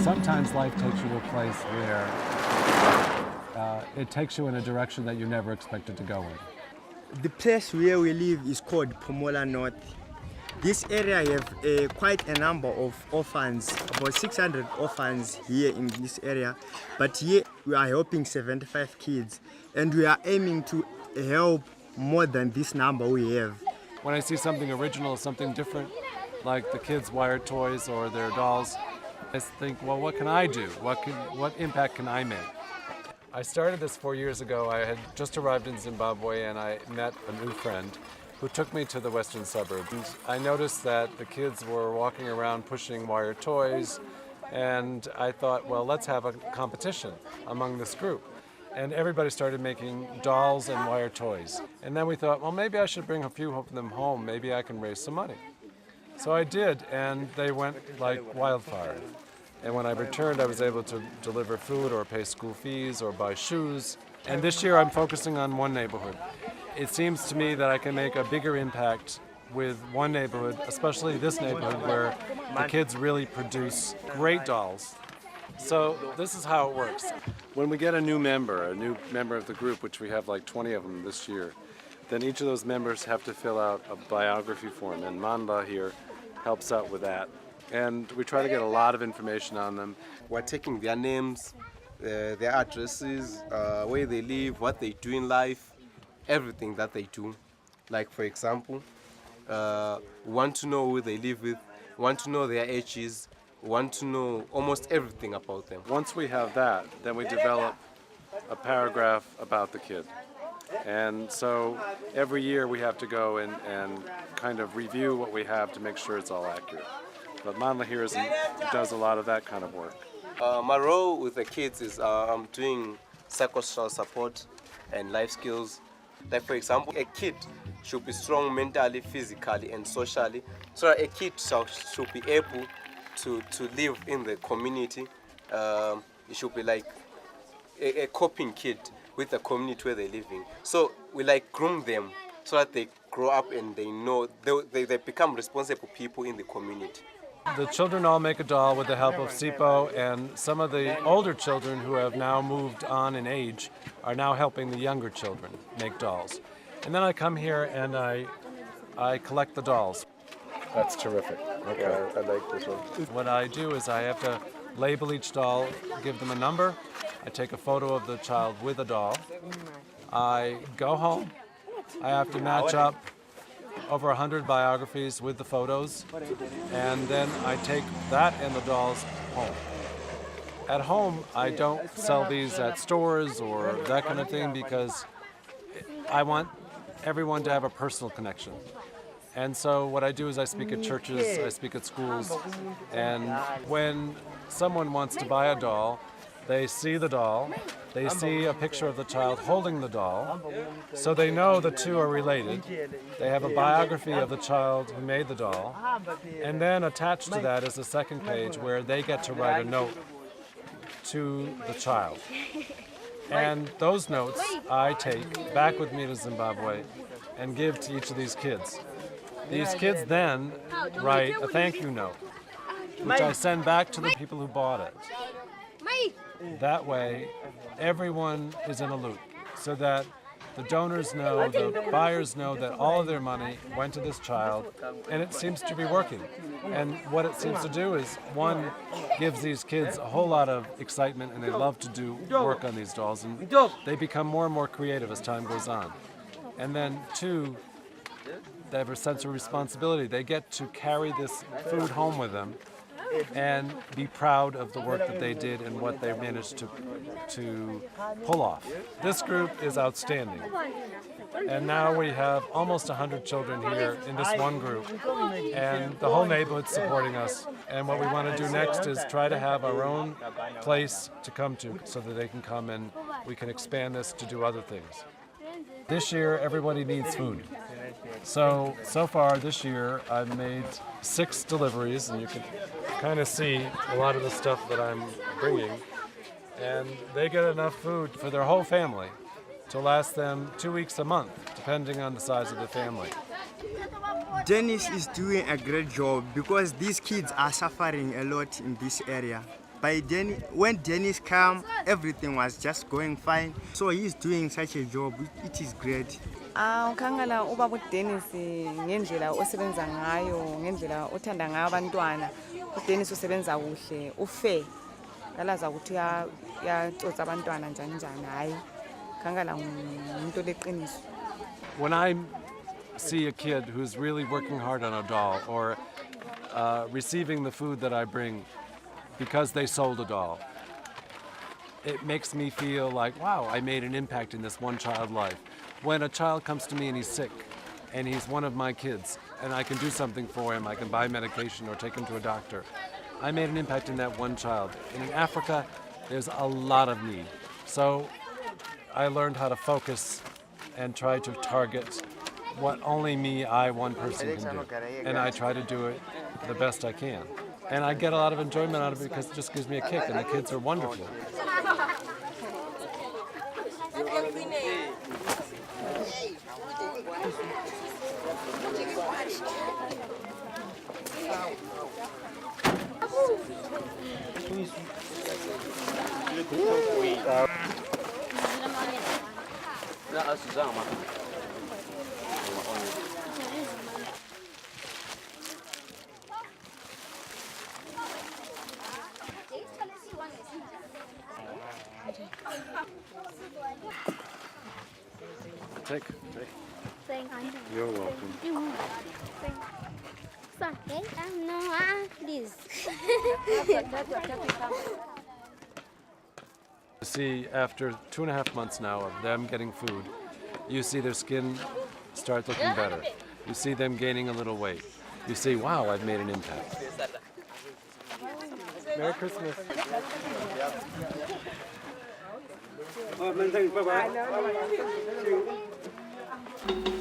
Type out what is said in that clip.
Sometimes life takes you to a place where it takes you in a direction that you never expected to go in. The place where we live is called Pomola North. This area have quite a number of orphans, about 600 orphans here in this area. But here we are helping 75 kids, and we are aiming to help more than this number we have. When I see something original, something different, like the kids' wired toys or their dolls, I think, well, what can I do? What impact can I make? I started this 4 years ago. I had just arrived in Zimbabwe and I met a new friend who took me to the western suburbs. And I noticed that the kids were walking around pushing wire toys, and I thought, well, let's have a competition among this group. And everybody started making dolls and wire toys. And then we thought, well, maybe I should bring a few of them home. Maybe I can raise some money. So I did, and they went like wildfire. And when I returned, I was able to deliver food or pay school fees or buy shoes. And this year I'm focusing on one neighborhood. It seems to me that I can make a bigger impact with one neighborhood, especially this neighborhood where the kids really produce great dolls. So this is how it works. When we get a new member of the group, which we have like 20 of them this year, then each of those members have to fill out a biography form, and Manda here helps out with that. And we try to get a lot of information on them. We're taking their names, their addresses, where they live, what they do in life, everything that they do. Like, for example, we want to know who they live with, we want to know their ages, we want to know almost everything about them. Once we have that, then we develop a paragraph about the kid. And so every year we have to go and kind of review what we have to make sure it's all accurate. But Manla here does a lot of that kind of work. My role with the kids is I'm doing psychosocial support and life skills. Like, for example, a kid should be strong mentally, physically, and socially, so that a kid should be able to live in the community. It should be like a coping kid with the community where they're living. So we like groom them so that they grow up and they know they become responsible people in the community. The children all make a doll with the help of Sipo, and some of the older children who have now moved on in age are now helping the younger children make dolls. And then I come here and I collect the dolls. That's terrific. Okay. Yeah, I like this one. What I do is I have to label each doll, give them a number. I take a photo of the child with a doll. I go home. I have to match up over 100 biographies with the photos, and then I take that and the dolls home. At home, I don't sell these at stores or that kind of thing because I want everyone to have a personal connection. And so what I do is I speak at churches, I speak at schools, and when someone wants to buy a doll, they see the doll, they see a picture of the child holding the doll, so they know the two are related. They have a biography of the child who made the doll, and then attached to that is a second page where they get to write a note to the child. And those notes I take back with me to Zimbabwe and give to each of these kids. These kids then write a thank you note, which I send back to the people who bought it. That way, everyone is in a loop, so that the donors know, the buyers know that all of their money went to this child, and it seems to be working. And what it seems to do is, one, gives these kids a whole lot of excitement, and they love to do work on these dolls, and they become more and more creative as time goes on. And then two, they have a sense of responsibility. They get to carry this food home with them and be proud of the work that they did and what they managed to pull off. This group is outstanding. And now we have almost 100 children here in this one group, and the whole neighborhood's supporting us, And what we want to do next is try to have our own place to come to so that they can come and we can expand this to do other things. This year, everybody needs food. So far this year, I've made 6 deliveries, and you can kind of see a lot of the stuff that I'm bringing. And they get enough food for their whole family to last them 2 weeks a month, depending on the size of the family. Dennis is doing a great job because these kids are suffering a lot in this area. When Dennis came, everything was just going fine. So he's doing such a job. It is great. Ukhangela ubaba uDennis ngendlela osebenza ngayo, ngendlela othanda ngayo abantwana. uDennis usebenza kuhle, ufair. Ngalaza ukuthi uyacotsa abantwana njani njani, hayi. Khangela umuntu leqiniso. When I see a kid who's really working hard on a doll or receiving the food that I bring because they sold a doll, it makes me feel like, wow, I made an impact in this one child's life. When a child comes to me and he's sick and he's one of my kids and I can do something for him, I can buy medication or take him to a doctor, I made an impact in that one child. And in Africa, there's a lot of need. So I learned how to focus and try to target what only one person can do. And I try to do it the best I can. And I get a lot of enjoyment out of it because it just gives me a kick, and the kids are wonderful. Take. You're welcome. See, after 2.5 months now of them getting food, you see their skin start looking better. You see them gaining a little weight. You see, wow, I've made an impact. Merry Christmas. Bye-bye.